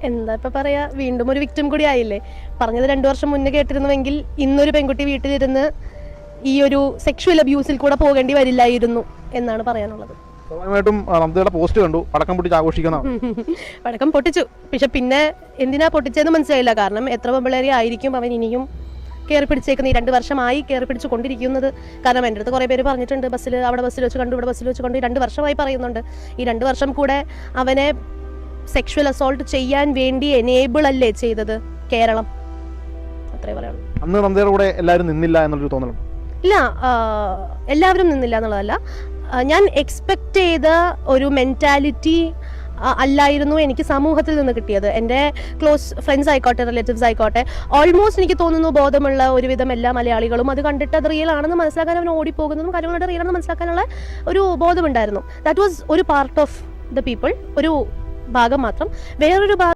എന്താ ഇപ്പൊ പറയാ, വീണ്ടും ഒരു വിക്ടിം കൂടി ആയില്ലേ. പറഞ്ഞത് 2 വർഷം മുന്നേ കേട്ടിരുന്നുവെങ്കിൽ ഇന്നൊരു പെൺകുട്ടി വീട്ടിലിരുന്ന് ഈ ഒരു സെക്ഷുവൽ അബ്യൂസിൽ കൂടെ പോകേണ്ടി വരില്ലായിരുന്നു എന്നാണ് പറയാനുള്ളത്. സ്വാഭാവികമായിട്ടും നന്ദയുടെ പോസ്റ്റ് കണ്ടു, പടക്കം പൊട്ടിച്ച് ആഘോഷിക്കുന്ന പടക്കം പൊട്ടിച്ചു. പക്ഷെ പിന്നെ എന്തിനാ പൊട്ടിച്ചതെന്ന് മനസ്സിലായില്ല. കാരണം എത്ര പെമ്പിളേരി ആയിരിക്കും അവൻ ഇനിയും കയറി പിടിച്ചേക്കുന്നത്. ഈ 2 വർഷമായി കയറി പിടിച്ചു കൊണ്ടിരിക്കുന്നത്. കാരണം എൻ്റെ അടുത്ത് കുറേ പേര് പറഞ്ഞിട്ടുണ്ട്, അവിടെ ബസ്സിൽ വെച്ച് കണ്ടു, ഇവിടെ ബസ്സിൽ വെച്ച് കണ്ടു. 2 വർഷമായി പറയുന്നുണ്ട്. ഈ 2 വർഷം കൂടെ അവനെ സെക്ഷുവൽ അസോൾട്ട് ചെയ്യാൻ വേണ്ടി എനേബിൾ അല്ലേ ചെയ്തത് കേരളം. അത്രേ പറയാനുള്ളൂ. അന്ന് നന്ദയുടെ കൂടെ എല്ലാവരും നിന്നില്ല എന്നുള്ളൊരു തോന്നലുണ്ട്. ഇല്ല, എല്ലാവരും നിന്നില്ല എന്നുള്ളതല്ല. ഞാൻ എക്സ്പെക്റ്റ് ചെയ്ത ഒരു മെൻറ്റാലിറ്റി അല്ലായിരുന്നു എനിക്ക് സമൂഹത്തിൽ നിന്ന് കിട്ടിയത്. എൻ്റെ ക്ലോസ് ഫ്രണ്ട്സ് ആയിക്കോട്ടെ, റിലേറ്റീവ്സ് ആയിക്കോട്ടെ, ഓൾമോസ്റ്റ് എനിക്ക് തോന്നുന്നു ബോധമുള്ള ഒരുവിധം എല്ലാ മലയാളികളും അത് കണ്ടിട്ട് അത് റിയൽ ആണെന്ന് മനസ്സിലാക്കാൻ, അവൻ ഓടിപ്പോകുന്നതും കാര്യങ്ങളുടെ റിയൽ ആണെന്ന് മനസ്സിലാക്കാനുള്ള ഒരു ബോധമുണ്ടായിരുന്നു. ദാറ്റ് വാസ് ഒരു പാർട്ട് ഓഫ് ദ പീപ്പിൾ, ഒരു ഭാഗം മാത്രം. വേറൊരു ഭാഗം